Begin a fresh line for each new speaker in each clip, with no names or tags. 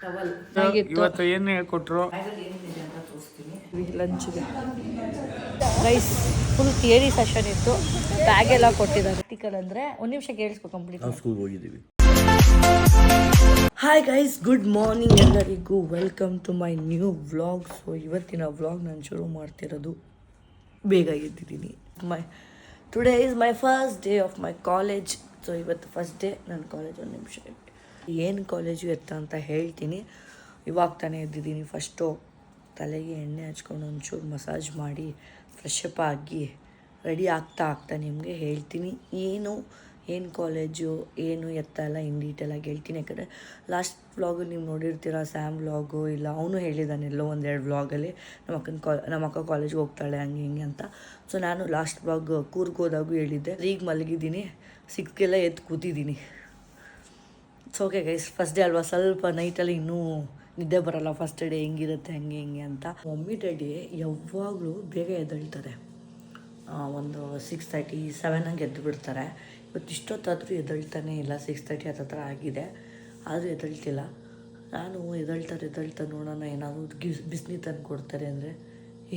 Towel
ಇವತ್ತು ಏನು ಹೇಳ್ಕೊಟ್ರು
ಏನಿದೆ ಅಂತ ತೋರಿಸ್ತೀನಿ.
ಲಂಚ್ಗೆ ರೈಸ್ ಫುಲ್ ಥಿಯರಿ ಸೆಷನ್ ಇತ್ತು. ಬ್ಯಾಗ್ ಎಲ್ಲ ಕೊಟ್ಟಿದ್ದಾರೆ. ಆರ್ಟಿಕಲ್ ಅಂದರೆ ಒಂದು ನಿಮಿಷ ಕೇಳಿಸ್ಕೊ ಕಂಪ್ಲೀಟ್.
ಸ್ಕೂಲ್ ಹೋಗಿದ್ದೀವಿ.
ಹಾಯ್ ಗೈಸ್, ಗುಡ್ ಮಾರ್ನಿಂಗ್ ಎಲ್ಲರಿಗೂ. Welcome to my new vlog. So ಇವತ್ತಿನ ವ್ಲಾಗ್ ನಾನು ಶುರು ಮಾಡ್ತಿರೋದು ಬೇಗ ಎದ್ದಿದ್ದೀನಿ. Today is my first day of my college. So ಇವತ್ತು ಫಸ್ಟ್ ಡೇ ನನ್ನ ಕಾಲೇಜ್. ಒಂದು ನಿಮಿಷ ಏನು ಕಾಲೇಜು ಎತ್ತ ಅಂತ ಹೇಳ್ತೀನಿ. ಇವಾಗ ತಾನೇ ಎದ್ದಿದ್ದೀನಿ. ಫಸ್ಟು ತಲೆಗೆ ಎಣ್ಣೆ ಹಚ್ಕೊಂಡು ಒಂಚೂರು ಮಸಾಜ್ ಮಾಡಿ ಫ್ರೆಶ್ ಅಪ್ ಆಗಿ ರೆಡಿ ಆಗ್ತಾ ನಿಮಗೆ ಹೇಳ್ತೀನಿ ಏನು ಕಾಲೇಜು ಏನು ಎತ್ತ ಎಲ್ಲ ಇನ್ ಡೀಟೇಲಾಗಿ ಹೇಳ್ತೀನಿ. ಯಾಕಂದರೆ ಲಾಸ್ಟ್ ವ್ಲಾಗು ನೀವು ನೋಡಿರ್ತೀರ, ಸ್ಯಾಮ್ ವ್ಲಾಗು ಇಲ್ಲ ಅವನು ಹೇಳಿದ್ದಾನೆ ಎಲ್ಲೋ ಒಂದೆರಡು ವ್ಲಾಗಲ್ಲಿ ನಮ್ಮ ಅಕ್ಕ ಕಾಲೇಜ್ಗೆ ಹೋಗ್ತಾಳೆ ಹಂಗೆ ಹಿಂಗೆ ಅಂತ. ಸೊ ನಾನು ಲಾಸ್ಟ್ ವ್ಲಾಗ್ ಕೂರ್ಗೆ ಹೋದಾಗೂ ಹೇಳಿದ್ದೆ. ಈಗ ಮಲಗಿದ್ದೀನಿ, 6 ಎದ್ದು ಕೂತಿದ್ದೀನಿ. So okay guys, first day ಅಲ್ವಾ, ಸ್ವಲ್ಪ ನೈಟಲ್ಲಿ ಇನ್ನೂ ನಿದ್ದೆ ಬರೋಲ್ಲ. ಫಸ್ಟ್ ಡೇ ಹೆಂಗಿರುತ್ತೆ ಹಂಗೆ ಹಿಂಗೆ ಅಂತ. ಮಮ್ಮಿ ಡ್ಯಾಡಿ ಯಾವಾಗಲೂ ಬೇಗ ಎದ್ದೇಳ್ತಾರೆ. ಒಂದು 6:30, 7 ಹಂಗೆ ಎದ್ದು ಬಿಡ್ತಾರೆ. ಇವತ್ತು ಇಷ್ಟೊತ್ತಾದರೂ ಎದ್ದೇಳ್ತಾನೆ ಇಲ್ಲ. 6:30 ಹತ್ರ ಆಗಿದೆ, ಆದರೂ ಎದ್ದೇಳ್ತಿಲ್ಲ. ನಾನು ಎದ್ದೇಳ್ತಾ ನೋಡೋಣ ಏನಾದರೂ ಬಿಸಿನೀರು ತಂದು ಕೊಡ್ತಾರೆ ಅಂದರೆ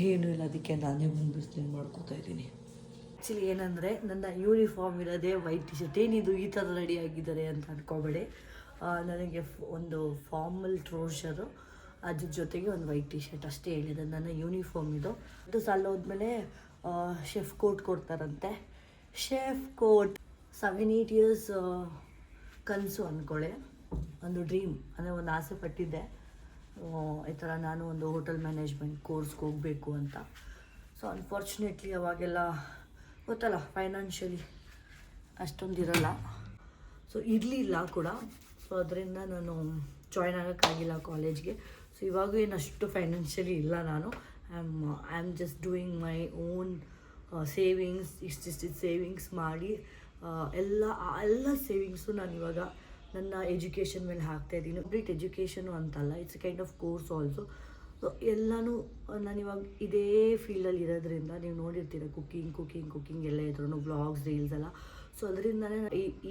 ಏನೂ ಇಲ್ಲ. ಅದಕ್ಕೆ ನಾನೇ ಒಂದು ಬಿಸಿನೀರು ಮಾಡ್ಕೊತಾ ಇದ್ದೀನಿ. ಆ್ಯಕ್ಚುಲಿ ಏನಂದರೆ ನನ್ನ ಯೂನಿಫಾರ್ಮ್ ಇರೋದೇ ವೈಟ್ ಟಿ ಶರ್ಟ್. ಏನಿದು ಈ ಥರ ರೆಡಿ ಆಗಿದ್ದಾರೆ ಅಂತ ಅಂದ್ಕೋಬೇಡಿ. ನನಗೆ ಒಂದು ಫಾರ್ಮಲ್ ಟ್ರೌಸರು, ಅದ್ರ ಜೊತೆಗೆ ಒಂದು ವೈಟ್ ಟಿ ಶರ್ಟ್ ಅಷ್ಟೇ ಹೇಳಿದೆ. ನನ್ನ ಯೂನಿಫಾರ್ಮ್ ಇದು. ಸಾಲ ಹೋದ್ಮೇಲೆ ಶೆಫ್ ಕೋಟ್ ಕೊಡ್ತಾರಂತೆ. ಶೆಫ್ ಕೋಟ್ 7-8 ಇಯರ್ಸ್ ಕನಸು ಅಂದ್ಕೊಳ್ಳಿ, ಒಂದು ಡ್ರೀಮ್ ಅಂದರೆ ಒಂದು ಆಸೆ ಪಟ್ಟಿದ್ದೆ. ಈ ಥರ ನಾನು ಒಂದು ಹೋಟೆಲ್ ಮ್ಯಾನೇಜ್ಮೆಂಟ್ ಕೋರ್ಸ್ಗೆ ಹೋಗಬೇಕು ಅಂತ. ಸೊ ಅನ್ಫಾರ್ಚುನೇಟ್ಲಿ ಅವಾಗೆಲ್ಲ ಗೊತ್ತಲ್ಲ, ಫೈನಾನ್ಷಿಯಲಿ ಅಷ್ಟೊಂದಿರಲ್ಲ. ಸೊ ಇರಲಿಲ್ಲ ಕೂಡ. ಸೊ ಅದರಿಂದ ನಾನು ಜಾಯ್ನ್ ಆಗೋಕ್ಕಾಗಿಲ್ಲ ಕಾಲೇಜ್ಗೆ. ಸೊ ಇವಾಗೂ ಏನಷ್ಟು ಫೈನಾನ್ಷಿಯಲಿ ಇಲ್ಲ. ನಾನು I am just doing my own savings. ಇಷ್ಟಿಷ್ಟು ಸೇವಿಂಗ್ಸ್ ಮಾಡಿ ಎಲ್ಲ ಸೇವಿಂಗ್ಸು ನಾನು ಇವಾಗ ನನ್ನ ಎಜುಕೇಷನ್ ಮೇಲೆ ಹಾಕ್ತಾಯಿದ್ದೀನಿ. ಕಂಪ್ಲೀಟ್ ಎಜುಕೇಷನು ಅಂತಲ್ಲ, it's kind of course also. So ಎಲ್ಲನೂ ನಾನಿವಾಗ ಇದೇ ಫೀಲ್ಡಲ್ಲಿ ಇರೋದ್ರಿಂದ ನೀವು ನೋಡಿರ್ತೀರ, ಕುಕ್ಕಿಂಗ್ ಎಲ್ಲ ಇದ್ರೂ ವ್ಲಾಗ್ಸ್, ರೀಲ್ಸ್ ಎಲ್ಲ. ಸೊ ಅದರಿಂದನೇ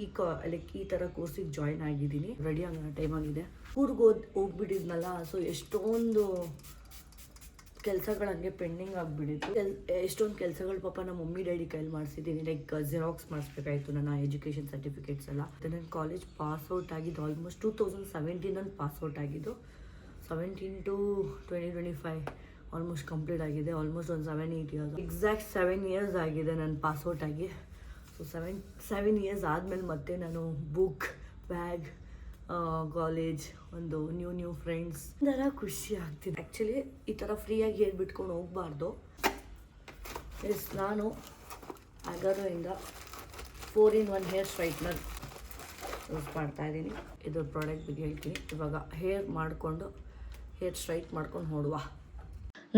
ಈ ಥರ ಕೋರ್ಸಿಗೆ ಜಾಯ್ನ್ ಆಗಿದ್ದೀನಿ. ರೆಡಿ ಆಗೋ ಟೈಮ್ ಆಗಿದೆ. ಊರಿಗೆ ಹೋಗ್ಬಿಟ್ಟಿದ್ನಲ್ಲ. ಸೊ ಎಷ್ಟೊಂದು ಕೆಲಸಗಳು ಹಂಗೆ ಪೆಂಡಿಂಗ್ ಆಗಿಬಿಟ್ಟಿತ್ತು. ಎಷ್ಟೊಂದು ಕೆಲಸಗಳು ಪಾಪ ನಮ್ಮ ಮಮ್ಮಿ ಡ್ಯಾಡಿ ಕೈಲಿ ಮಾಡಿಸಿದ್ದೀನಿ. ಲೈಕ್ ಜೆರಾಕ್ಸ್ ಮಾಡಿಸ್ಬೇಕಾಯಿತು ನನ್ನ ಎಜುಕೇಷನ್ ಸರ್ಟಿಫಿಕೇಟ್ಸ್ ಎಲ್ಲ. ನನ್ನ ಕಾಲೇಜ್ ಪಾಸ್ಔಟ್ ಆಗಿದ್ದು ಆಲ್ಮೋಸ್ಟ್ 2017 ಪಾಸ್ಔಟ್ ಆಗಿದ್ದು. 17 to 2025 ಆಲ್ಮೋಸ್ಟ್ ಕಂಪ್ಲೀಟ್ ಆಗಿದೆ. ಆಲ್ಮೋಸ್ಟ್ ಒಂದು 7-8 ಇಯರ್ಸ್, ಎಕ್ಸಾಕ್ಟ್ 7 ಇಯರ್ಸ್ ಆಗಿದೆ ನಾನು ಪಾಸ್ಔಟ್ ಆಗಿ. ಸೊ 7 ಇಯರ್ಸ್ ಆದಮೇಲೆ ಮತ್ತೆ ನಾನು ಬುಕ್, ಬ್ಯಾಗ್, ಕಾಲೇಜ್, ಒಂದು ನ್ಯೂ ಫ್ರೆಂಡ್ಸ್, ಇದೆಲ್ಲ ಖುಷಿ ಆಗ್ತಿದೆ. ಆ್ಯಕ್ಚುಲಿ ಈ ಥರ ಫ್ರೀಯಾಗಿ ಹೇರ್ ಬಿಟ್ಕೊಂಡು ಹೋಗಬಾರ್ದು. ನಾನು ಅಗಾರೋಯಿಂದ 4-in-1 ಹೇರ್ ಸ್ಟ್ರೈಟ್ನರ್ ಯೂಸ್ ಮಾಡ್ತಾಯಿದ್ದೀನಿ. ಇದ್ರ ಪ್ರಾಡಕ್ಟ್ ಬಗ್ಗೆ ಹೇಳ್ತೀನಿ. ಇವಾಗ ಹೇರ್ ಸ್ಟ್ರೈಟ್ ಮಾಡ್ಕೊಂಡು ನೋಡುವ.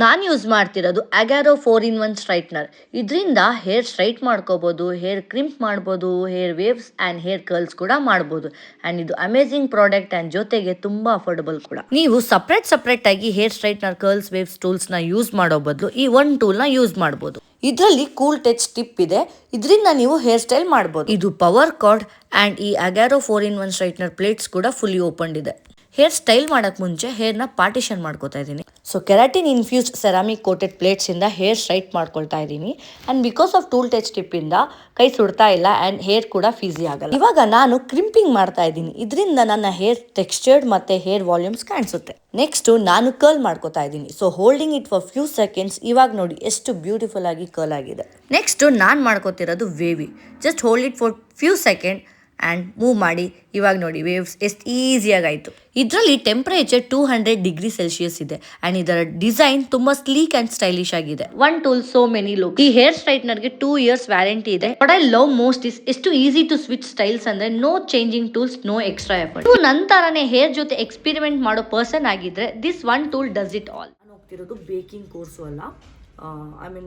ನಾನು ಯೂಸ್ ಮಾಡ್ತಿರೋದು ಅಗ್ಯಾರೋ 4-in-1 ಸ್ಟ್ರೈಟ್ನರ್. ಇದರಿಂದ ಹೇರ್ ಸ್ಟ್ರೈಟ್ ಮಾಡ್ಕೋಬೋದು, ಹೇರ್ ಕ್ರಿಂಪ್ ಮಾಡ್ಬೋದು, hair waves and hair curls ಕೂಡ ಮಾಡ್ಬೋದು. ಆ್ಯಂಡ್ ಇದು ಅಮೇಝಿಂಗ್ ಪ್ರಾಡಕ್ಟ್ ಆ್ಯಂಡ್ ಜೊತೆಗೆ ತುಂಬ ಅಫೋರ್ಡಬಲ್ ಕೂಡ. ನೀವು ಸಪ್ರೇಟ್ ಆಗಿ ಹೇರ್ ಸ್ಟ್ರೈಟ್ನರ್, ಕರ್ಲ್ಸ್, ವೇವ್ಸ್ ಟೂಲ್ಸ್ನ ಯೂಸ್ ಮಾಡೋ ಬದಲು ಈ ಒಂದು ಟೂಲ್ನ ಯೂಸ್ ಮಾಡ್ಬೋದು. ಇದರಲ್ಲಿ ಕೂಲ್ ಟಚ್ ಟಿಪ್ ಇದೆ. ಇದರಿಂದ ನೀವು ಹೇರ್ ಸ್ಟೈಲ್ ಮಾಡ್ಬೋದು. ಇದು ಪವರ್ ಕಾರ್ಡ್ ಆ್ಯಂಡ್ ಈ ಅಗ್ಯಾರೋ 4-in-1 ಸ್ಟ್ರೈಟ್ನರ್ ಪ್ಲೇಟ್ಸ್ ಕೂಡ ಫುಲ್ಲಿ ಓಪನ್ ಇದೆ. ಹೇರ್ ಸ್ಟೈಲ್ ಮಾಡೋಕ್ಕೆ ಮುಂಚೆ ಹೇರ್ನ ಪಾರ್ಟಿಷನ್ ಮಾಡ್ಕೋತಾ ಇದ್ದೀನಿ. So keratin infused ceramic coated ಪ್ಲೇಟ್ಸಿಂದ ಹೇರ್ ಸ್ಟ್ರೈಟ್ ಮಾಡ್ಕೊಳ್ತಾ ಇದ್ದೀನಿ. And because of tool touch ಟಿಪ್ಪಿಂದ ಕೈ ಸುಡ್ತಾ ಇಲ್ಲ ಆ್ಯಂಡ್ ಹೇರ್ ಕೂಡ ಫೀಸಿ ಆಗಲ್ಲ. ಇವಾಗ ನಾನು ಕ್ರಿಂಪಿಂಗ್ ಮಾಡ್ತಾ ಇದ್ದೀನಿ. ಇದರಿಂದ ನನ್ನ ಹೇರ್ ಟೆಕ್ಸ್ಚರ್ಡ್ ಮತ್ತು ಹೇರ್ ವಾಲ್ಯೂಮ್ಸ್ ಕಾಣಿಸುತ್ತೆ. ನೆಕ್ಸ್ಟು ನಾನು ಕರ್ಲ್ ಮಾಡ್ಕೋತಾ ಇದ್ದೀನಿ. So holding it for few seconds. ಇವಾಗ ನೋಡಿ ಎಷ್ಟು ಬ್ಯೂಟಿಫುಲ್ ಆಗಿ ಕರ್ಲ್ ಆಗಿದೆ. ನೆಕ್ಸ್ಟು ನಾನು ಮಾಡ್ಕೋತಿರೋದು wavy. Just hold it for few second and move ಮಾಡಿ. ಇವಾಗ ನೋಡಿ ವೇವ್ಸ್ ಎಷ್ಟು ಈಸಿಯಾಗಾಯಿತು. ಇದರಲ್ಲಿ ಟೆಂಪ್ರೇಚರ್ 200 ಡಿಗ್ರಿ ಸೆಲ್ಸಿಯಸ್ ಇದೆ ಆ್ಯಂಡ್ ಇದರ ಡಿಸೈನ್ ತುಂಬ ಸ್ಲೀಕ್ ಆ್ಯಂಡ್ ಸ್ಟೈಲಿಶ್ ಆಗಿದೆ. One tool so many look. ಈ ಹೇರ್ ಸ್ಟ್ರೈಟ್ನರ್ಗೆ 2 years ವ್ಯಾರಂಟಿ ಇದೆ. But I love most is ಎಷ್ಟು ಈಸಿ ಟು ಸ್ವಿಚ್ ಸ್ಟೈಲ್ಸ್ ಅಂದರೆ no changing tools, no extra effort. ನೀವು ನಂತರನೇ ಹೇರ್ ಜೊತೆ ಎಕ್ಸ್ಪೆರಿಮೆಂಟ್ ಮಾಡೋ ಪರ್ಸನ್ ಆಗಿದ್ರೆ this one tool does it all. ನಾನು ಹೋಗ್ತಿರೋದು ಬೇಕಿಂಗ್ ಕೋರ್ಸು ಅಲ್ಲ.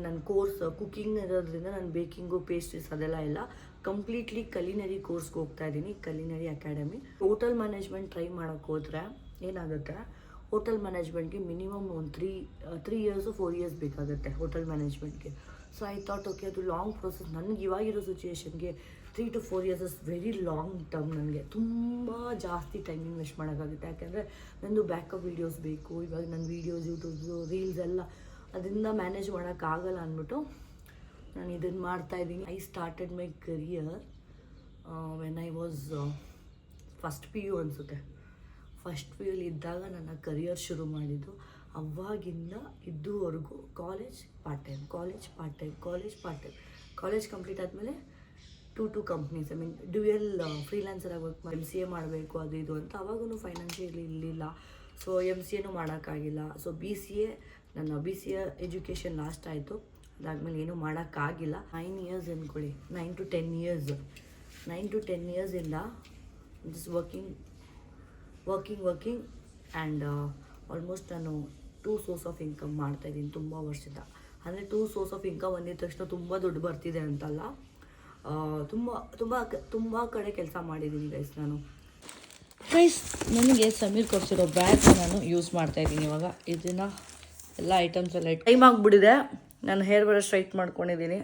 ನನ್ನ ಕೋರ್ಸ್ ಕುಕ್ಕಿಂಗ್ ಇರೋದ್ರಿಂದ ನಾನು ಬೇಕಿಂಗು, ಪೇಸ್ಟ್ರೀಸ್ ಅದೆಲ್ಲ ಇಲ್ಲ. ಕಂಪ್ಲೀಟ್ಲಿ ಕಲಿನರಿ ಕೋರ್ಸ್ಗೆ ಹೋಗ್ತಾ ಇದ್ದೀನಿ, culinary academy. Hotel management try ಮಾಡೋಕ್ಕೆ ಹೋದರೆ ಏನಾಗುತ್ತೆ, ಹೋಟೆಲ್ ಮ್ಯಾನೇಜ್ಮೆಂಟ್ಗೆ ಮಿನಿಮಮ್ ಒಂದು 3 years 4 years ಬೇಕಾಗುತ್ತೆ ಹೋಟೆಲ್ ಮ್ಯಾನೇಜ್ಮೆಂಟ್ಗೆ. ಸೊ ಐ ಥಾಟ್ ಓಕೆ ಅದು ಲಾಂಗ್ ಪ್ರೊಸೆಸ್. ನನಗೆ ಇವಾಗಿರೋ ಸಿಚುಯೇಷನ್ಗೆ 3 to 4 years is very long term. ನನಗೆ ತುಂಬ ಜಾಸ್ತಿ ಟೈಮ್ ಇನ್ವೆಸ್ಟ್ ಮಾಡೋಕ್ಕಾಗುತ್ತೆ. ಯಾಕೆಂದರೆ ನಂದು ಬ್ಯಾಕಪ್ ವೀಡಿಯೋಸ್ ಬೇಕು. ಇವಾಗ ನನ್ನ ವೀಡಿಯೋಸ್, ಯೂಟ್ಯೂಬ್ಸು, ರೀಲ್ಸ್ ಎಲ್ಲ ಅದರಿಂದ ಮ್ಯಾನೇಜ್ ಮಾಡೋಕ್ಕಾಗಲ್ಲ ಅಂದ್ಬಿಟ್ಟು ನಾನು ಇದನ್ನು ಮಾಡ್ತಾಯಿದ್ದೀನಿ. I started my career when I was first PU ಅನಿಸುತ್ತೆ. ಫಸ್ಟ್ PU ಇದ್ದಾಗ ನನ್ನ ಕರಿಯರ್ ಶುರು ಮಾಡಿದ್ದು. ಅವಾಗಿಂದ ಇದುವರೆಗೂ college part time, college complete ಆದಮೇಲೆ 2 ಕಂಪ್ನೀಸ್, ಐ ಮೀನ್ ಡ್ಯುಯಲ್ ಫ್ರೀಲಾನ್ಸರಾಗಿ ವರ್ಕ್ ಮಾಡಿ MCA ಮಾಡಬೇಕು ಅದು ಇದು ಅಂತ. ಅವಾಗೂ ಫೈನಾನ್ಷಿಯಲಿ ಇರಲಿಲ್ಲ. ಸೊ MCAನೂ ಮಾಡೋಕ್ಕಾಗಿಲ್ಲ. ಸೊ ನನ್ನ BCA ಎಜುಕೇಷನ್ ಲಾಸ್ಟ್ ಆಯಿತು. ಅದಾದಮೇಲೆ ಏನೂ ಮಾಡೋಕ್ಕಾಗಿಲ್ಲ. 9 years ಅಂದ್ಕೊಳ್ಳಿ, 9 to 10 years ಇಂದ ಜಸ್ಟ್ ವರ್ಕಿಂಗ್ ಆ್ಯಂಡ್ ಆಲ್ಮೋಸ್ಟ್ ನಾನು 2 source ಆಫ್ ಇನ್ಕಮ್ ಮಾಡ್ತಾಯಿದ್ದೀನಿ ತುಂಬ ವರ್ಷದ. ಅಂದರೆ 2 source ಆಫ್ ಇನ್ಕಮ್ ಅಂದಿದ ತಕ್ಷಣ ತುಂಬ ದುಡ್ಡು ಬರ್ತಿದೆ ಅಂತಲ್ಲ, ತುಂಬ ಕಡೆ ಕೆಲಸ ಮಾಡಿದ್ದೀನಿ ಗೈಸ್ ನಾನು. ನನಗೆ ಸಮೀರ್ ಕೊಡ್ಸಿರೋ ಬ್ಯಾಗ್ ನಾನು ಯೂಸ್ ಮಾಡ್ತಾಯಿದ್ದೀನಿ ಇವಾಗ. ಇದನ್ನು ಎಲ್ಲ ಐಟಮ್ಸ್ ಎಲ್ಲ ಟೈಮ್ ಆಗಿಬಿಟ್ಟಿದೆ. ನಾನು ಹೇರ್ ಬರೋ ಸ್ಟ್ರೈಟ್ ಮಾಡ್ಕೊಂಡಿದ್ದೀನಿ.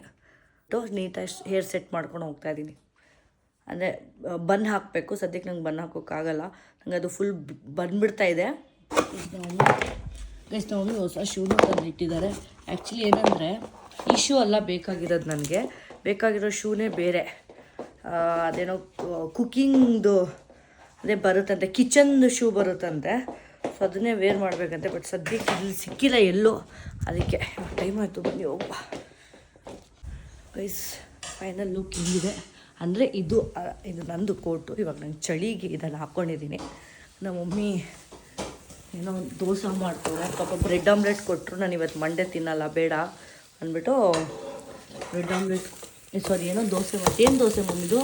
ನೀಟಾಗಿ ಹೇರ್ ಸೆಟ್ ಮಾಡ್ಕೊಂಡು ಹೋಗ್ತಾಯಿದ್ದೀನಿ. ಅಂದರೆ ಬನ್ ಹಾಕಬೇಕು. ಸದ್ಯಕ್ಕೆ ನಂಗೆ ಬನ್ ಹಾಕೋಕ್ಕಾಗಲ್ಲ, ನಂಗೆ ಅದು ಫುಲ್ ಬಂದುಬಿಡ್ತಾ ಇದೆ. ಗೈಸ್ ನಾವು ಹೊಸ ಶೂನ ತಂದು ಇಟ್ಟಿದ್ದಾರೆ. ಆ್ಯಕ್ಚುಲಿ ಏನಂದರೆ ಈ ಶೂ ಅಲ್ಲ ಬೇಕಾಗಿರೋದು, ನನಗೆ ಬೇಕಾಗಿರೋ ಶೂನೇ ಬೇರೆ. ಅದೇನೋ ಕುಕ್ಕಿಂಗ್ದು ಅದೇ ಬರುತ್ತಂತೆ, ಕಿಚನ್ದು ಶೂ ಬರುತ್ತಂತೆ. ಸೊ ಅದನ್ನೇ ವೇರ್ ಮಾಡಬೇಕಂತೆ. ಬಟ್ ಸದ್ಯಕ್ಕೆ ಇಲ್ಲಿ ಸಿಕ್ಕಿಲ್ಲ ಎಲ್ಲೋ, ಅದಕ್ಕೆ ಟೈಮ್ ಆಯಿತು ಬನ್ನಿ ಹೋಗುವ. ಗೈಸ್ ಫೈನಲ್ ಲುಕ್ ಹಿಂಗಿದೆ. ಅಂದರೆ ಇದು ನಂದು ಕೋಟು. ಇವಾಗ ನಂಗೆ ಚಳಿಗೆ ಇದನ್ನು ಹಾಕ್ಕೊಂಡಿದ್ದೀನಿ. ನಮ್ಮ ಮಮ್ಮಿ ಏನೋ ದೋಸೆ ಮಾಡ್ತಾರೆ, ಪಾಪ ಬ್ರೆಡ್ ಆಮ್ಲೆಟ್ ಕೊಟ್ಟರು. ನಾನು ಇವತ್ತು ಮಂಡೆ ತಿನ್ನಲ್ಲ, ಬೇಡ ಅಂದ್ಬಿಟ್ಟು ಬ್ರೆಡ್ ಆಮ್ಲೆಟ್ ಏನೋ ದೋಸೆ ಏನು ದೋಸೆ ಮಮ್ಮಿದು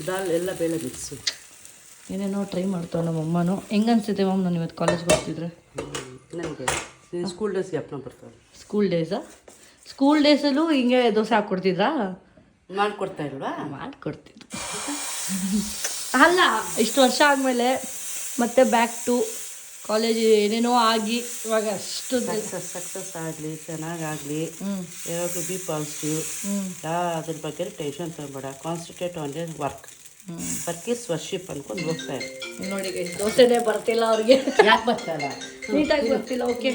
ದಾಲ್ ಎಲ್ಲ ಬೇಳೆ ಮಿಕ್ಸು ಏನೇನೋ ಟ್ರೈ ಮಾಡ್ತಾವೆ ನಮ್ಮ ಅಮ್ಮನೂ. ಹೆಂಗೆ ಅನಿಸುತ್ತೆ ಮ್ಯಾಮ್ ನಾನು ಇವತ್ತು ಕಾಲೇಜ್ಗೆ ಬರ್ತಿದ್ರೆ?
ನನಗೆ ಸ್ಕೂಲ್ ಡೇಸ್ಗೆ ಅಪ್ನ ಬರ್ತಾರೆ.
ಸ್ಕೂಲ್ ಡೇಸಲ್ಲೂ ಹಿಂಗೆ ದೋಸೆ ಹಾಕ್ಕೊಡ್ತಿದ್ರಾ?
ಮಾಡಿಕೊಡ್ತಾ ಇಲ್ವಾ?
ಮಾಡಿಕೊಡ್ತಿದ್ರು. ಅಲ್ಲ, ಇಷ್ಟು ವರ್ಷ ಆದಮೇಲೆ ಮತ್ತೆ ಬ್ಯಾಕ್ ಟು ಕಾಲೇಜ್ ಏನೇನೋ ಆಗಿ ಇವಾಗ ಅಷ್ಟು
ಸಕ್ಸಸ್ ಆಗಲಿ, ಚೆನ್ನಾಗಾಗಲಿ, ಯಾವಾಗಲೂ ಬಿ ಪಾಸಿಟಿವ್. ಅದ್ರ ಬಗ್ಗೆ ಟೆನ್ಷನ್ ತಗೊಬೇಡ. Concentrate on your work is worship ಅಂದ್ಕೊಂಡು ಹೋಗ್ತಾ ಇರಿ.
ನೋಡಿ ದೋಸೆನೇ ಬರ್ತಿಲ್ಲ ಅವ್ರಿಗೆ.
ಯಾಕೆ ಬರ್ತಾಯಿಲ್ಲ?
ನೀಟಾಗಿ ಬರ್ತಿಲ್ಲ. ಓಕೆ,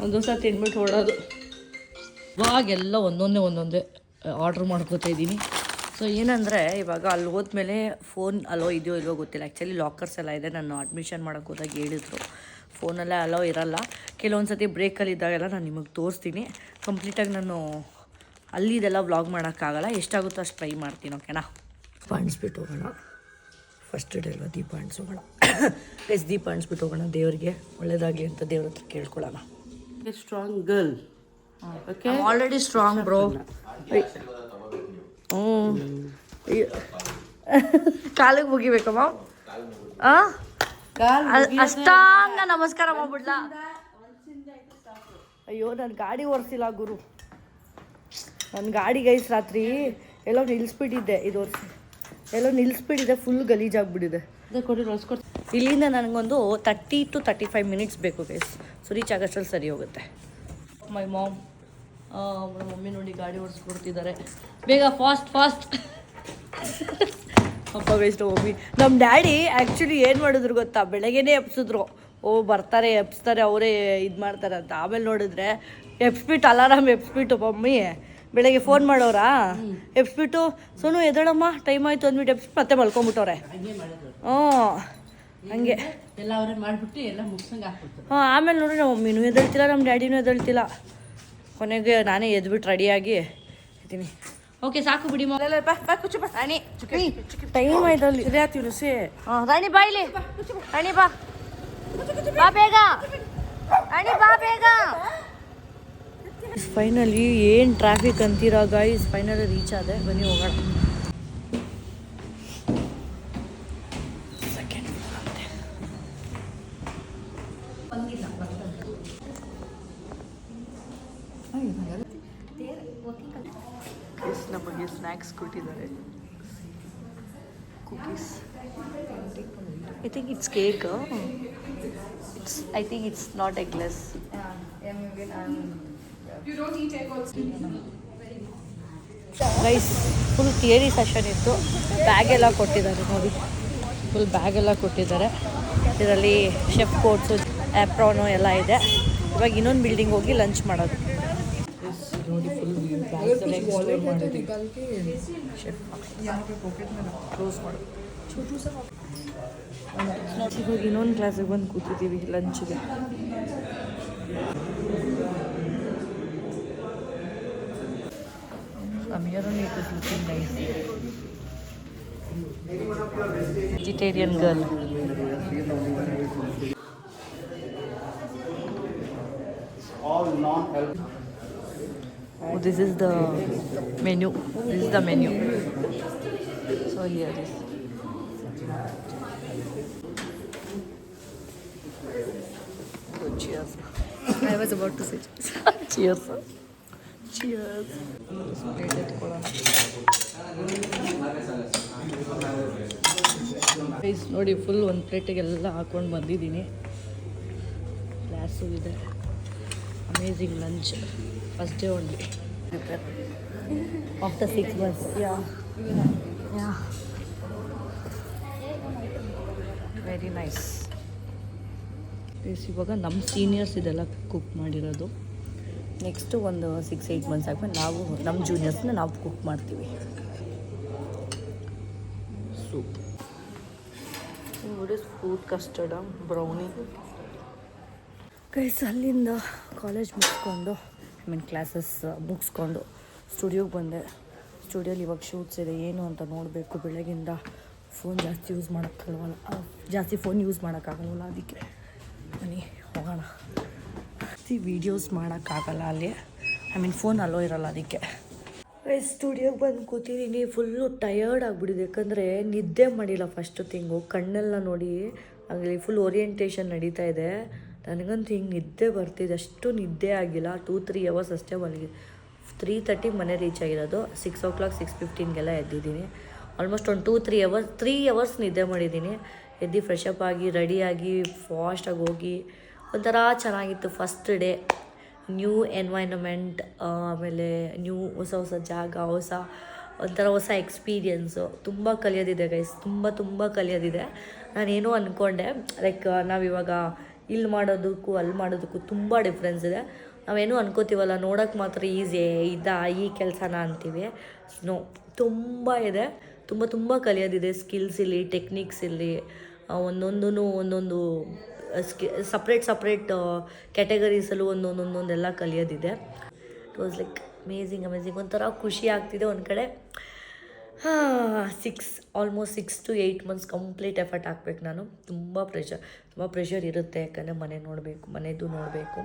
ಒಂದು ದೋಸೆ ತಿಂದ್ಬಿಟ್ಟು ಹೊಡೋದು. ಇವಾಗೆಲ್ಲ ಒಂದೊಂದೇ ಆರ್ಡ್ರ್ ಮಾಡ್ಕೋತಾ ಇದ್ದೀನಿ. ಸೊ ಏನಂದರೆ ಇವಾಗ ಅಲ್ಲಿ ಹೋದ್ಮೇಲೆ ಫೋನ್ ಅಲೋ ಇದೆಯೋ ಇಲ್ವೋ ಗೊತ್ತಿಲ್ಲ. ಆ್ಯಕ್ಚುಲಿ ಲಾಕರ್ಸ್ ಎಲ್ಲ ಇದೆ. ನಾನು ಅಡ್ಮಿಷನ್ ಮಾಡೋಕ್ಕೆ ಹೋದಾಗ ಹೇಳಿದ್ರು ಫೋನಲ್ಲೇ ಅಲೋ ಇರಲ್ಲ. ಕೆಲವೊಂದು ಸತಿ ಬ್ರೇಕಲ್ಲಿ ಇದ್ದಾಗೆಲ್ಲ ನಾನು ನಿಮಗೆ ತೋರಿಸ್ತೀನಿ. ಕಂಪ್ಲೀಟಾಗಿ ನಾನು ಅಲ್ಲಿದೆಲ್ಲ ವ್ಲಾಗ್ ಮಾಡೋಕ್ಕಾಗಲ್ಲ. ಎಷ್ಟಾಗುತ್ತೋ ಅಷ್ಟು ಟ್ರೈ ಮಾಡ್ತೀನಿ. ಓಕೆನಾ? ದೀಪ ಅಣಿಸ್ಬಿಟ್ಟು ಹೋಗೋಣ. ಫಸ್ಟ್ ಡೇ ಅಲ್ವಾ, ದೀಪ ಅಣಿಸೋಗೋಣ. ದೀಪ ಅಣಿಸ್ಬಿಟ್ಟು ಹೋಗೋಣ. ದೇವರಿಗೆ ಒಳ್ಳೇದಾಗಲಿ ಅಂತ ದೇವ್ರ ಹತ್ರ ಕೇಳ್ಕೊಳ್ಳೋಣ.
Strong girl. Okay,
already strong bro. ಕಾಲಿಗೆ ಮುಗಿಬೇಕಮ್ಮ. ಅಷ್ಟಾಂಗ ನಮಸ್ಕಾರ ಮಾಡ್ಬಿಡ್ಲಾ? ಅಯ್ಯೋ, ನನ್ನ ಗಾಡಿ ಓಡಿಸಿಲ್ಲ ಗುರು. ನನ್ನ ಗಾಡಿ ಗೈಸ್ ರಾತ್ರಿ ಎಲ್ಲೋ ನಿಲ್ಲಿಸ್ಬಿಟ್ಟಿದ್ದೆ. ಎಲ್ಲೋ ನಿಲ್ಲಿಸ್ಬಿಟ್ಟಿದೆ, ಫುಲ್ ಗಲೀಜಾಗ್ಬಿಟ್ಟಿದೆ. ಇಲ್ಲಿಂದ ನನಗೊಂದು 30 to 35 minutes ಬೇಕು ಗೈಸ್. ಸೊ ರೀಚ್ ಆಗೋಷ್ಟರಲ್ಲಿ ಸರಿ ಹೋಗುತ್ತೆ. ಮೈ ಮಾಮ್ ಮಮ್ಮಿ ನೋಡಿ ಗಾಡಿ ಓಡಿಸ್ಕೊಡ್ತಿದ್ದಾರೆ. ಬೇಗ ಫಾಸ್ಟ್. ಅಪ್ಪ ಗೈಸ್ ಮಮ್ಮಿ. ನಮ್ಮ ಡ್ಯಾಡಿ ಆ್ಯಕ್ಚುಲಿ ಏನು ಮಾಡಿದ್ರು ಗೊತ್ತಾ, ಬೆಳಗ್ಗೆನೇ ಎಬ್ಸಿದ್ರು. ಬರ್ತಾರೆ ಎಬ್ಸ್ತಾರೆ, ಅವರೇ ಇದು ಮಾಡ್ತಾರೆ ಅಂತ. ಆಮೇಲೆ ನೋಡಿದ್ರೆ ಅಲಾರಾಮ್ ಎಬ್ಸ್ಬಿಟ್ಟು ಮಮ್ಮಿ ಬೆಳಗ್ಗೆ ಫೋನ್ ಮಾಡೋರಾ, ಎಬ್ಸ್ಬಿಟ್ಟು ಸೋನು ಎದಳಮ್ಮ ಟೈಮ್ ಆಯಿತು ಅಂದ್ಬಿಟ್ಟು ಎಬ್ಸ್ಬಿಟ್ಟು ಮತ್ತೆ ಮಲ್ಕೊಂಬಿಟ್ಟವ್ರೆ. ಹಂಗೆ
ಎಲ್ಲ ಅವರೇ ಮಾಡಿಬಿಟ್ಟು ಎಲ್ಲ ಮುಗಿಸಂಗೆ ಹಾಕ್ಬಿಡ್ತಾರೆ.
ಆಮೇಲೆ ನೋಡಿ ನಮ್ಮ ಮಮ್ಮಿನೂ ಎದಳ್ತಿಲ್ಲ, ನಮ್ಮ ಡ್ಯಾಡಿನೂ ಎದಳ್ತಿಲ್ಲ. ಕೊನೆಗೆ ನಾನೇ ಎದ್ಬಿಟ್ಟು ರೆಡಿಯಾಗಿ ಇದ್ದೀನಿ. ಓಕೆ ಸಾಕು ಬಿಡಿ ಟೈಮ್ ಆಯ್ತಲ್ಲಿ. ರಾಣಿ ಬಾ ಇಲ್ಲಿ, ರಾಣಿ ಬಾ ಬೇಗ, ರಾಣಿ ಬಾ ಬೇಗ. ಫೈನಲಿ ಏನು ಟ್ರಾಫಿಕ್ ಅಂತೀರಾ ಗೈಸ್, ಫೈನಲಿ ರೀಚ್ ಆದೆ. ಬನ್ನಿ ಹೋಗೋಣ. ನಮಗೆ ಸ್ನ್ಯಾಕ್ಸ್ ಕೊಟ್ಟಿದ್ದಾರೆ. Cookies. I think it's cake. I think it's not eggless. You don't eat egg also. Guys full theory session ಇತ್ತು. ಬ್ಯಾಗೆಲ್ಲ ಕೊಟ್ಟಿದ್ದಾರೆ ನೋಡಿ, ಫುಲ್ ಬ್ಯಾಗೆಲ್ಲ ಕೊಟ್ಟಿದ್ದಾರೆ. ಇದರಲ್ಲಿ ಶೆಫ್ ಕೋಟ್ಸು, ಆ್ಯಪ್ರಾನು ಎಲ್ಲ ಇದೆ. ಇವಾಗ ಇನ್ನೊಂದು ಬಿಲ್ಡಿಂಗ್ ಹೋಗಿ ಲಂಚ್ ಮಾಡೋದು. ನೋಡಿ ಫುಲ್ ಶೆಫ್ ಕ್ಲೋಸ್ ಮಾಡೋದು. ಇವಾಗ ಇನ್ನೊಂದು ಕ್ಲಾಸಿಗೆ ಬಂದು ಕೂತಿದ್ದೀವಿ ಲಂಚಿಗೆ. Vegetarian girl.
All non-healthy.
Oh, this is the menu. This is the menu. So here is. So cheers. I was about to say cheers. Cheers. Guys ನೋಡಿ full ಒಂದು ಪ್ಲೇಟಿಗೆಲ್ಲ ಹಾಕ್ಕೊಂಡು ಬಂದಿದ್ದೀನಿ. ಗ್ಲಾಸು ಇದೆ. Amazing lunch. First day only after 6 months. ಯಾ very nice. ಇವಾಗ ನಮ್ಮ seniors ಇದೆಲ್ಲ cook ಮಾಡಿರೋದು. Next ಒಂದು 6-8 months ಆದ್ಮೇಲೆ ನಾವು ನಮ್ಮ ಜೂನಿಯರ್ಸ್ನ ನಾವು ಕುಕ್ ಮಾಡ್ತೀವಿ. Soup. Is fruit custard brownie. Guys ಅಲ್ಲಿಂದ ಕಾಲೇಜ್ ಮುಗಿಸ್ಕೊಂಡು ಕ್ಲಾಸಸ್ ಮುಗಿಸ್ಕೊಂಡು ಸ್ಟುಡಿಯೋಗೆ ಬಂದೆ. ಸ್ಟುಡಿಯೋಲಿ ಇವಾಗ ಶೂಟ್ಸ್ ಇದೆ. ಏನು ಅಂತ ನೋಡಬೇಕು. ಬೆಳಗಿಂದ ಫೋನ್ ಜಾಸ್ತಿ ಯೂಸ್ ಮಾಡೋಕ್ಕಾಗಲ್ಲ, ಫೋನ್ ಯೂಸ್ ಮಾಡೋಕ್ಕಾಗಲ್ಲ. ಅದಕ್ಕೆ ಬನ್ನಿ ಹೋಗೋಣ. ವೀಡಿಯೋಸ್ ಮಾಡೋಕ್ಕಾಗಲ್ಲ ಅಲ್ಲಿ, ಫೋನ್ ಅಲ್ಲೋ ಇರೋಲ್ಲ. ಅದಕ್ಕೆ ಸ್ಟುಡಿಯೋಗೆ ಬಂದು ಕೂತಿದ್ದೀನಿ. ಫುಲ್ಲು ಟಯರ್ಡ್ ಆಗಿಬಿಟ್ಟಿದೆ, ಯಾಕಂದರೆ ನಿದ್ದೆ ಮಾಡಿಲ್ಲ. ಫಸ್ಟು ತಿಂಗು ಕಣ್ಣೆಲ್ಲ ನೋಡಿ ಆಗಲಿ ಫುಲ್ ಓರಿಯೆಂಟೇಷನ್ ನಡೀತಾ ಇದೆ. ನನಗಂತೂ ಹಿಂಗೆ ನಿದ್ದೆ ಬರ್ತಿದೆ, ಅಷ್ಟು ನಿದ್ದೆ ಆಗಿಲ್ಲ. 2-3 hours ಅಷ್ಟೇ ಮಲಗಿ. 3:30 ಮನೆ ರೀಚ್ ಆಗಿರೋದು. 6 o'clock 6:15 ಎದ್ದಿದ್ದೀನಿ. ಆಲ್ಮೋಸ್ಟ್ ಒಂದು 3 hours ನಿದ್ದೆ ಮಾಡಿದ್ದೀನಿ. ಎದ್ದು ಫ್ರೆಶ್ ಅಪ್ ಆಗಿ ರೆಡಿಯಾಗಿ ಫಾಸ್ಟಾಗಿ ಹೋಗಿ ಒಂಥರ ಚೆನ್ನಾಗಿತ್ತು. ಫಸ್ಟ್ ಡೇ ನ್ಯೂ ಎನ್ವೈರನ್ಮೆಂಟ್, ಆಮೇಲೆ ಹೊಸ ಜಾಗ, ಹೊಸ ಎಕ್ಸ್ಪೀರಿಯೆನ್ಸು. ತುಂಬ ಕಲಿಯೋದಿದೆ ಗೈಸ್, ತುಂಬ ಕಲಿಯೋದಿದೆ. ನಾನೇನೋ ಅಂದ್ಕೊಂಡೆ ಲೈಕ್ ನಾವಿವಾಗ ಇಲ್ಲಿ ಮಾಡೋದಕ್ಕೂ ಅಲ್ಲಿ ಮಾಡೋದಕ್ಕೂ ತುಂಬ ಡಿಫ್ರೆನ್ಸ್ ಇದೆ. ನಾವೇನೋ ಅನ್ಕೋತೀವಲ್ಲ, ನೋಡೋಕ್ಕೆ ಮಾತ್ರ ಈಸಿ ಈ ಕೆಲಸನ ಅಂತೀವಿ. ತುಂಬ ಇದೆ, ತುಂಬ ಕಲಿಯೋದಿದೆ. ಸ್ಕಿಲ್ಸ್ ಇಲ್ಲಿ, ಟೆಕ್ನಿಕ್ಸ್ ಇಲ್ಲಿ, ಒಂದೊಂದು ಸಪ್ರೇಟ್ ಕ್ಯಾಟಗರೀಸಲ್ಲೂ ಒಂದೊಂದೆಲ್ಲ ಕಲಿಯೋದಿದೆ. It was like amazing. ಒಂಥರ ಖುಷಿ ಆಗ್ತಿದೆ ಒಂದು ಕಡೆ. Almost 6 to 8 months complete effort ಹಾಕ್ಬೇಕು ನಾನು. ತುಂಬ ಪ್ರೆಷರ್ ಇರುತ್ತೆ, ಯಾಕಂದರೆ ಮನೆದು ನೋಡಬೇಕು.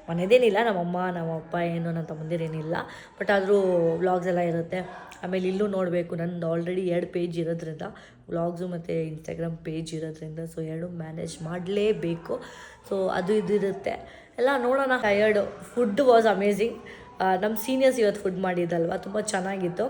ಮನೆದೇನಿಲ್ಲ, ನಮ್ಮಮ್ಮ ನಮ್ಮಪ್ಪ ಏನೋ ನನ್ನ ತಮ್ಮಂದಿರೇನಿಲ್ಲ, ಬಟ್ ಆದರೂ ವ್ಲಾಗ್ಸ್ ಎಲ್ಲ ಇರುತ್ತೆ. ಆಮೇಲೆ ಇಲ್ಲೂ ನೋಡಬೇಕು. ನಂದು ಆಲ್ರೆಡಿ 2 ಪೇಜ್ ಇರೋದ್ರಿಂದ, ವ್ಲಾಗ್ಸು ಮತ್ತು ಇನ್ಸ್ಟಾಗ್ರಾಮ್ ಪೇಜ್ ಇರೋದ್ರಿಂದ, ಸೊ 2 ಮ್ಯಾನೇಜ್ ಮಾಡಲೇಬೇಕು. ಸೊ ಅದು ಇರುತ್ತೆ ಎಲ್ಲ ನೋಡೋಣ. ಟಯರ್ಡು. Food was amazing. ನಮ್ಮ ಸೀನಿಯರ್ಸ್ ಇವತ್ತು ಫುಡ್ ಮಾಡಿದ್ದಲ್ವ, ತುಂಬ ಚೆನ್ನಾಗಿತ್ತು.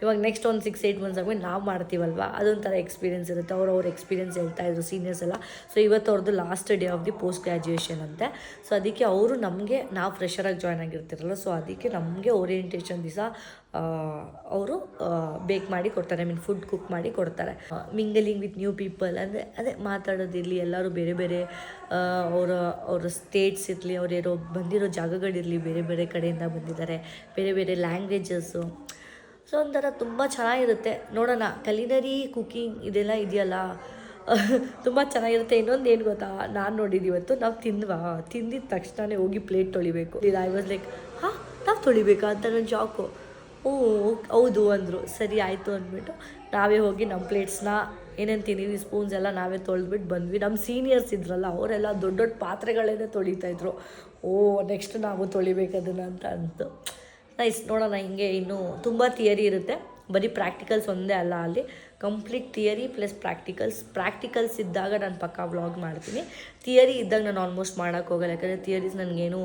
ಇವಾಗ ನೆಕ್ಸ್ಟ್ ಒಂದು 6-8 months ಆದ್ಮೇಲೆ ನಾವು ಮಾಡ್ತೀವಲ್ವ, ಅದೊಂಥರ ಎಕ್ಸ್ಪೀರಿಯೆನ್ಸ್ ಇರುತ್ತೆ. ಅವ್ರ ಎಕ್ಸ್ಪೀರಿಯೆನ್ಸ್ ಹೇಳ್ತಾಯಿದ್ರು ಸೀನಿಯರ್ಸ್ ಎಲ್ಲ. ಸೊ ಇವತ್ತು ಅವ್ರದ್ದು last day of the post graduation ಅಂತೆ. ಸೊ ಅದಕ್ಕೆ ಅವರು ನಮಗೆ, ನಾವು ಫ್ರೆಷರಾಗಿ ಜಾಯ್ನ್ ಆಗಿರ್ತಿರಲ್ಲ, ಸೊ ಅದಕ್ಕೆ ನಮಗೆ ಓರಿಯೆಂಟೇಷನ್ ದಿವಸ ಅವರು ಬೇಕ್ ಮಾಡಿ ಕೊಡ್ತಾರೆ. ಫುಡ್ ಕುಕ್ ಮಾಡಿ ಕೊಡ್ತಾರೆ. ಮಿಂಗಲಿಂಗ್ ವಿತ್ ನ್ಯೂ ಪೀಪಲ್, ಅಂದರೆ ಅದೇ ಮಾತಾಡೋದಿರಲಿ, ಎಲ್ಲರೂ ಬೇರೆ ಅವರ ಸ್ಟೇಟ್ಸ್ ಇರಲಿ, ಅವರೇನೋ ಬಂದಿರೋ ಜಾಗಗಳಿರಲಿ, ಬೇರೆ ಕಡೆಯಿಂದ ಬಂದಿದ್ದಾರೆ, ಬೇರೆ ಲ್ಯಾಂಗ್ವೇಜಸ್ಸು. ಸೊ ಒಂಥರ ತುಂಬ ಚೆನ್ನಾಗಿರುತ್ತೆ. ನೋಡೋಣ, ಕಲಿನರಿ ಕುಕಿಂಗ್ ಇದೆಲ್ಲ ಇದೆಯಲ್ಲ, ತುಂಬ ಚೆನ್ನಾಗಿರುತ್ತೆ. ಇನ್ನೊಂದು ಏನು ಗೊತ್ತಾ, ನಾನು ನೋಡಿದ್ದು ಇವತ್ತು, ನಾವು ತಿಂದಿದ ತಕ್ಷಣವೇ ಹೋಗಿ ಪ್ಲೇಟ್ ತೊಳಿಬೇಕು. ಐ ವಾಸ್ ಲೈಕ್, ನಾವು ತೊಳಿಬೇಕಾ ಅಂತ ನನ್ನ ಜಾಕು. ಹೌದು ಅಂದರು. ಸರಿ ಆಯಿತು ಅಂದ್ಬಿಟ್ಟು ನಾವೇ ಹೋಗಿ ನಮ್ಮ ಪ್ಲೇಟ್ಸ್ನ ಏನೇನು ತಿಂದಿದ್ವಿ ಸ್ಪೂನ್ಸ್ ಎಲ್ಲ ನಾವೇ ತೊಳೆದ್ಬಿಟ್ಟು ಬಂದ್ವಿ. ನಮ್ಮ ಸೀನಿಯರ್ಸ್ ಇದ್ರಲ್ಲ, ಅವರೆಲ್ಲ ದೊಡ್ಡ ಪಾತ್ರೆಗಳನ್ನೇ ತೊಳಿತಾಯಿದ್ರು. ನೆಕ್ಸ್ಟ್ ನಾವು ತೊಳಿಬೇಕು ಅದನ್ನು ಅಂತ ಅಂತು. ನೈಸ್. ನೋಡೋಣ, ಹಿಂಗೆ ಇನ್ನೂ ತುಂಬ ಥಿಯರಿ ಇರುತ್ತೆ, ಬರೀ ಪ್ರಾಕ್ಟಿಕಲ್ಸ್ ಒಂದೇ ಅಲ್ಲ ಅಲ್ಲಿ. ಕಂಪ್ಲೀಟ್ ಥಿಯರಿ ಪ್ಲಸ್ ಪ್ರಾಕ್ಟಿಕಲ್ಸ್ ಇದ್ದಾಗ ನಾನು ಪಕ್ಕಾ ವ್ಲಾಗ್ ಮಾಡ್ತೀನಿ. ಥಿಯರಿ ಇದ್ದಾಗ ನಾನು ಆಲ್ಮೋಸ್ಟ್ ಮಾಡೋಕ್ಕೆ ಹೋಗಲ್ಲ, ಯಾಕಂದರೆ ಥಿಯರೀಸ್ ನನಗೇನು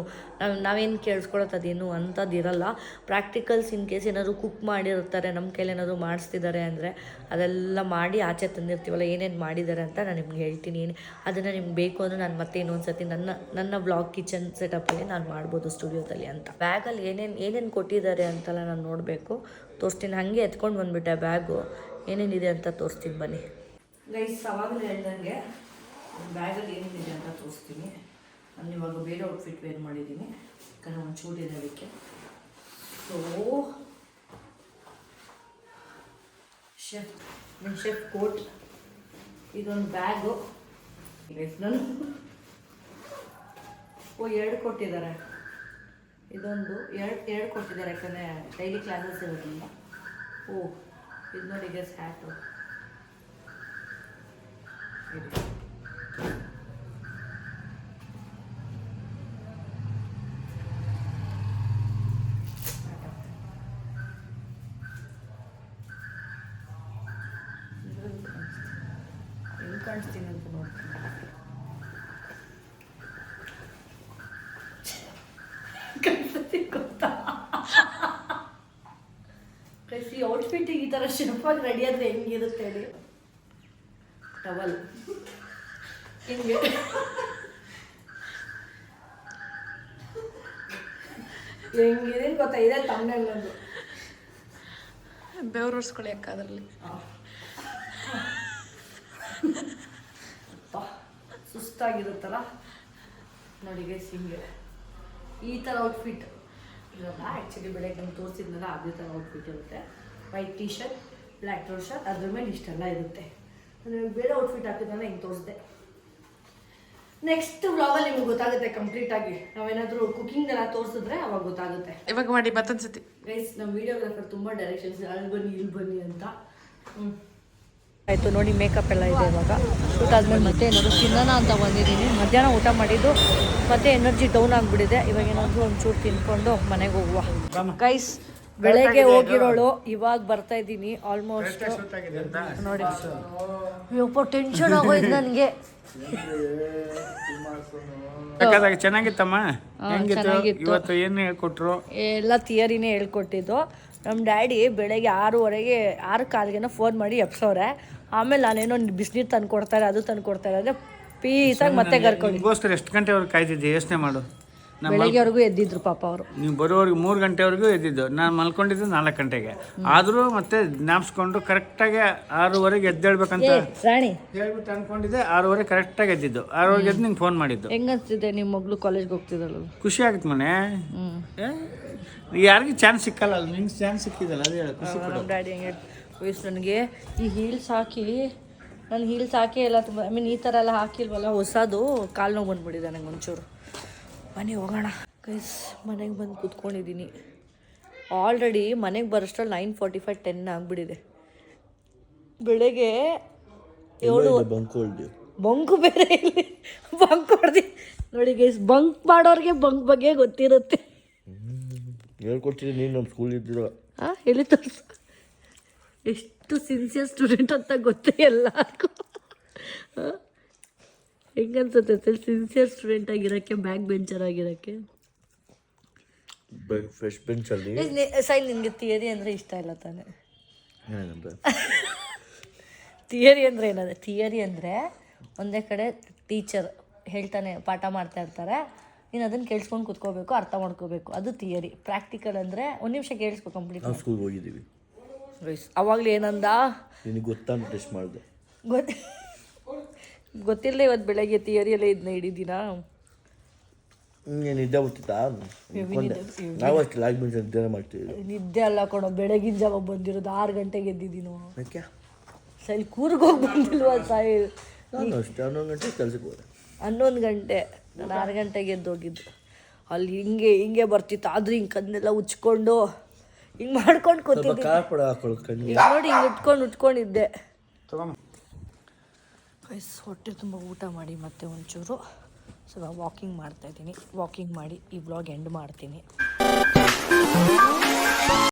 ನಾವೇನು ಕೇಳಿಸ್ಕೊಳ್ಳೋದು ಅದೇನು ಅಂಥದ್ದು ಇರಲ್ಲ. ಪ್ರಾಕ್ಟಿಕಲ್ಸ್ ಇನ್ ಕೇಸ್ ಏನಾದರೂ ಕುಕ್ ಮಾಡಿರ್ತಾರೆ, ನಮ್ಮ ಕೈಲಿ ಏನಾದರೂ ಮಾಡಿಸ್ತಿದ್ದಾರೆ ಅಂದರೆ ಅದೆಲ್ಲ ಮಾಡಿ ಆಚೆ ತಂದಿರ್ತೀವಲ್ಲ, ಏನೇನು ಮಾಡಿದ್ದಾರೆ ಅಂತ ನಾನು ನಿಮ್ಗೆ ಹೇಳ್ತೀನಿ. ಅದನ್ನು ನಿಮ್ಗೆ ಬೇಕು ಅಂದರೆ ನಾನು ಮತ್ತೆ ಇನ್ನೊಂದು ಸರ್ತಿ ನನ್ನ ವ್ಲಾಗ್ ಕಿಚನ್ ಸೆಟಪ್ಪಲ್ಲಿ ನಾನು ಮಾಡ್ಬೋದು ಸ್ಟುಡಿಯೋದಲ್ಲಿ ಅಂತ. ಬ್ಯಾಗಲ್ಲಿ ಏನೇನು ಕೊಟ್ಟಿದ್ದಾರೆ ಅಂತೆಲ್ಲ ನಾನು ನೋಡಬೇಕು, ತೋರಿಸ್ತೀನಿ. ಹಾಗೆ ಎತ್ಕೊಂಡು ಬಂದುಬಿಟ್ಟೆ ಬ್ಯಾಗು, ಏನೇನಿದೆ ಅಂತ ತೋರಿಸ್ತೀನಿ ಬನ್ನಿ ಗೈಸ್. ಅವಾಗಲೇ ಹೇಳ್ದಂಗೆ ಬ್ಯಾಗಲ್ಲಿ ಏನೇನಿದೆ ಅಂತ ತೋರಿಸ್ತೀನಿ. ನಾನು ಇವಾಗ ಬೇರೆ ಔಟ್ಫಿಟ್ ವೇರ್ ಮಾಡಿದ್ದೀನಿ, ಯಾಕಂದರೆ ಒಂಚೂರಿದೆ ಅದಕ್ಕೆ. ಸೊ ಶೆಫ್ ಕೋಟ್, ಇದೊಂದು ಬ್ಯಾಗು ನಾನು 2 ಕೊಟ್ಟಿದ್ದಾರೆ. ಇದೊಂದು ಎರಡು ಕೊಟ್ಟಿದ್ದಾರೆ, ಯಾಕಂದರೆ ಡೈಲಿ ಕ್ಲಾಸಸ್ ಇರೋದ್ರಿಂದ. ಇದು ನೋಡಿ ಗೆಸ್ ಹ್ಯಾಟು, ಹೆಂಗೆ ಕಾಣಿಸ್ತೀನಿ ಅಂತ ನೋಡ್ತೀನಿ. ಗೊತ್ತಾ ಕೈಸಿ ಔಟ್ಫಿಟ್ಟಿಗೆ ಈ ಥರ ಶೆಫಾಗಿ ರೆಡಿ ಆದರೆ ಹೆಂಗಿರುತ್ತೆ ಹೇಳಿ. ಟವಲ್ ಹಿಂಗೆ ಹೆಂಗಿದೆ ಗೊತ್ತಾ, ಇದೆ ತಮ್ಮನೆಲ್ಲೊಂದು
ಬೆವರು ಉರ್ಸ್ಕೊಳ್ಳಿ ಅದರಲ್ಲಿ.
ಸುಸ್ತಾಗಿರುತ್ತಲ್ಲ ನೋಡಿ ಗೈಸ್, ಹಿಂಗೆ ಈ ಥರ ಔಟ್ಫಿಟ್ ಇರೋಲ್ಲ. ಆ್ಯಕ್ಚುಲಿ ಬೆಳಗ್ಗೆ ನಾನು ತೋರಿಸಿದ್ನಲ್ಲ ಅದೇ ಥರ ಔಟ್ಫಿಟ್ ಇರುತ್ತೆ. White T shirt, black trouser shirt, ಅದ್ರ ಮೇಲೆ ಇಷ್ಟೆಲ್ಲ ಇರುತ್ತೆ. ನಾನು ಬೇರೆ ಔಟ್ಫಿಟ್ ಹಾಕಿದ್ನಲ್ಲ ಹಿಂಗೆ ತೋರಿಸಿದೆ. ನೆಕ್ಸ್ಟ್ ವ್ಲಾಗಲ್ಲಿ ನಿಮ್ಗೆ ಗೊತ್ತಾಗುತ್ತೆ ಕಂಪ್ಲೀಟಾಗಿ. ನಾವೇನಾದರೂ ಕುಕಿಂಗ್ ತೋರಿಸಿದ್ರೆ ಅವಾಗ ಗೊತ್ತಾಗುತ್ತೆ.
ಇವಾಗ ಮಾಡಿ ಮತ್ತೊಂದ್ಸತಿ
ಗೈಸ್, ನಮ್ಮ ವೀಡಿಯೋಗ್ರಾಫರ್ ತುಂಬ ಡೈರೆಕ್ಷನ್ಸ್, ಅಲ್ಲಿ ಬನ್ನಿ ಇಲ್ಲಿ ಬನ್ನಿ ಅಂತ. ಆಯಿತು ನೋಡಿ, ಮೇಕಪ್ ಎಲ್ಲ ಇದೆ. ಇವಾಗ ಶೂಟ್ ಆದಮೇಲೆ ಮತ್ತೆ ಏನಾದರೂ ತಿನ್ನೋಣ ಅಂತ ಬಂದಿದ್ದೀನಿ. ಮಧ್ಯಾಹ್ನ ಊಟ ಮಾಡಿದ್ದು ಮತ್ತೆ ಎನರ್ಜಿ ಡೌನ್ ಆಗಿಬಿಟ್ಟಿದೆ. ಇವಾಗ ಏನಾದರೂ ಒಂಚೂರು ತಿನ್ಕೊಂಡು ಮನೆಗೆ ಹೋಗುವ. ಗೈಸ್, ಬೆಳಗ್ಗೆ ಹೋಗಿರೋಳು ಇವಾಗ ಬರ್ತಾ ಇದ್ದೀನಿ ಆಲ್ಮೋಸ್ಟ್. ನೋಡಿ ಯಪ್ಪ ಟೆನ್ಷನ್ ಆಗೋಯ್ತು ನನಗೆ.
ಚೆನ್ನಾಗಿತ್ತಮ್ಮ, ಇವತ್ತು ಏನು ಹೇಳ್ಕೊಟ್ರು?
ಎಲ್ಲ ಥಿಯರಿನೇ ಹೇಳ್ಕೊಟ್ಟಿದ್ದು. ನಮ್ಮ ಡ್ಯಾಡಿ ಬೆಳಗ್ಗೆ 6:15 ಫೋನ್ ಮಾಡಿ ಎಪ್ಸೋರೆ. ಆಮೇಲೆ ನಾನೇನೋ ಬಿಸಿನೀರು ತಂದು ಕೊಡ್ತಾರೆ, ಅದು ತಂದು ಕೊಡ್ತಾರೆ ಅಂದರೆ ಪೀಸಾಗಿ ಮತ್ತೆ ಕರ್ಕೊಂಡು.
ನಿಮಗೋಸ್ಕರ ಎಷ್ಟು ಗಂಟೆವರೆಗೆ ಕಾಯ್ತಿದ್ದೆ ಯೋಚನೆ ಮಾಡು.
ಬೆಳಗ್ಗೆವರೆಗೂ ಎದ್ದಿದ್ರು ಪಾಪ ಅವರು.
ನೀವು ಬರೋವರೆಗೆ 3 ಗಂಟೆವರೆಗೂ ಎದ್ದಿದ್ದು, ನಾನು ಮಲ್ಕೊಂಡಿದ್ದು 4 ಗಂಟೆಗೆ. ಆದರೂ ಮತ್ತೆ ಜ್ಞಾಪಿಸ್ಕೊಂಡು ಕರೆಕ್ಟಾಗಿ 6:15 ಎದ್ದೇಳ್ಬೇಕಂತ
ರಾಣಿ
ಹೇಳ್ಬಿಟ್ಟು ಅನ್ಕೊಂಡಿದ್ದೆ. 6:15 ಕರೆಕ್ಟಾಗಿ ಎದ್ದಿದ್ದು. 6:15 ಎದ್ದು ನಿಂಗೆ ಫೋನ್ ಮಾಡಿದ್ದು.
ಹೆಂಗೆ ಅನ್ಸ್ತಿದೆ ನಿಮ್ಮ ಮಗಳು ಕಾಲೇಜ್ಗೆ ಹೋಗ್ತಿದ್ದಲ್ಲ?
ಖುಷಿ ಆಗುತ್ತೆ ಮನೆ. ಯಾರಿಗೂ ಚಾನ್ಸ್ ಸಿಕ್ಕಲ್ಲ, ಅಲ್ಲ ನಿಂಗೆ ಚಾನ್ಸ್ ಸಿಕ್ಕಿದಲ್ಲ, ಅದೇ ಹೇಳಿ ಖುಷಿ.
ನಮ್ಮ ಡ್ಯಾಡಿ ಹೆಂಗೆ ವಯಸ್ಸು ನನಗೆ ಈ ಹೀಲ್ಸ್ ಹಾಕಿ, ನಾನು ಹೀಲ್ಸ್ ಹಾಕಿ ಎಲ್ಲ ತುಂಬ ಈ ಥರ ಎಲ್ಲ ಹಾಕಿಲ್ವಲ್ಲ, ಹೊಸದು ಕಾಲು ನೋವು ಬಂದುಬಿಟ್ಟಿದೆ ನನಗೆ ಒಂಚೂರು. ಮನೆಗೆ ಹೋಗೋಣ ಗೈಸ್. ಮನೆಗೆ ಬಂದು ಕೂತ್ಕೊಂಡಿದ್ದೀನಿ. ಆಲ್ರೆಡಿ ಮನೆಗೆ ಬರೋಷ್ಟ್ರಲ್ಲಿ 9:45 10 ಆಗಿಬಿಟ್ಟಿದೆ. ಬೆಳಗ್ಗೆ 7 ಬಂಕು ಬೇರೆ ಇಲ್ಲಿ ಬಂಕ್ ಹೊಡೆದು ನೋಡಿ ಗೈಸ್. ಬಂಕ್ ಮಾಡೋರಿಗೆ ಬಂಕ್ ಬಗ್ಗೆ ಗೊತ್ತಿರುತ್ತೆ.
ಹೇಳ್ಕೊಡ್ತೀನಿ ನೀನು ನಮ್ಮ ಸ್ಕೂಲ್ ಇದ್ದಿರೋ.
ಹೇಳಿ ತೋರಿಸು, ಎಷ್ಟು ಸಿನ್ಸಿಯರ್ ಸ್ಟೂಡೆಂಟ್ ಅಂತ ಗೊತ್ತೇ ಎಲ್ಲರಿಗೂ. ಹೆಂಗನ್ಸುತ್ತೆ ಸಿನ್ಸಿಯರ್ ಸ್ಟೂಡೆಂಟ್ ಆಗಿರೋಕ್ಕೆ, ಬ್ಯಾಕ್ ಬೆಂಚರ್ ಆಗಿರೋಕ್ಕೆ?
ಫ್ರೆಶ್ ಬೆಂಚಲ್ಲಿ
ಸೈನ್. ನಿನಗೆ ಥಿಯರಿ ಅಂದರೆ ಇಷ್ಟ ಇಲ್ಲ ತಾನೆ?
ಏನಂದ್ರೆ
ಥಿಯರಿ ಅಂದರೆ ಏನಂದರೆ, ಥಿಯರಿ ಅಂದರೆ ಒಂದೇ ಕಡೆ ಟೀಚರ್ ಹೇಳ್ತಾನೆ, ಪಾಠ ಮಾಡ್ತಾ ಇರ್ತಾರೆ, ನೀನು ಅದನ್ನು ಕೇಳಿಸ್ಕೊಂಡು ಕೂತ್ಕೋಬೇಕು, ಅರ್ಥ ಮಾಡ್ಕೋಬೇಕು, ಅದು ಥಿಯರಿ. ಪ್ರಾಕ್ಟಿಕಲ್ ಅಂದರೆ ಒಂದು ನಿಮಿಷ ಕೇಳಿಸ್ಕೊ ಕಂಪ್ಲೀಟ್.
ನಾವು ಸ್ಕೂಲ್ಗೆ ಹೋಗಿದ್ದೀವಿ.
ಅವಾಗಲೇ ಏನಂದ
ನಿನಗೆ ಗೊತ್ತಾ ಅಂತ ಟೆಸ್ಟ್ ಮಾಡಿದೆ.
ಗೊತ್ತಿರಲಿಲ್ಲ ಇವತ್ತು ಬೆಳಗ್ಗೆ ಥಿಯರಿಯಲ್ಲೇ ಇದನ್ನ ಹಿಡಿದಿನ.
ನಿದ್ದೆ ಬರ್ತಿತ್ತಾ? ನಾವು ಅಷ್ಟು ಲಾಗ್ ಬೆಂಚ್ ನಿದ್ದೆ ಮಾಡ್ತೀವಿ.
ನಿದ್ದೆ ಅಲ್ಲ ಕೊಡೋ, ಬೆಳಗಿನ ಜಾವ ಬಂದಿರೋದು. 6 ಗಂಟೆಗೆ ಎದ್ದಿದ್ದೀನೋ.
ಯಾಕೆ
ಸರಿ ಕೂರ್ಗೆ ಹೋಗಿ ಬಂದಿಲ್ವಾ ಸಾಯಿ?
ನಾನು ಅಷ್ಟೇ 11 ಗಂಟೆಗೆ ಕೆಲ್ಸಕ್ಕೆ ಹೋದೆ.
11 ಗಂಟೆ, ನಾನು 6 ಗಂಟೆಗೆ ಎದ್ದೋಗಿದ್ದು. ಅಲ್ಲಿ ಹಿಂಗೆ ಬರ್ತಿತ್ತು, ಆದ್ರೆ ಹಿಂಗೆ ಕಣ್ಣೆಲ್ಲ ಉಚ್ಕೊಂಡು ಹಿಂಗೆ ಮಾಡ್ಕೊಂಡು ಕೂತಿದ್ದೆ ನೋಡಿ. ಹಿಂಗೆ ಉಟ್ಕೊಂಡಿದ್ದೆ. ಹೊಟ್ಟೆ ತುಂಬ ಊಟ ಮಾಡಿ ಮತ್ತೆ ಒಂಚೂರು ವಾಕಿಂಗ್ ಮಾಡ್ತಾಯಿದ್ದೀನಿ. ವಾಕಿಂಗ್ ಮಾಡಿ ಈ ವ್ಲಾಗ್ ಎಂಡ್ ಮಾಡ್ತೀನಿ.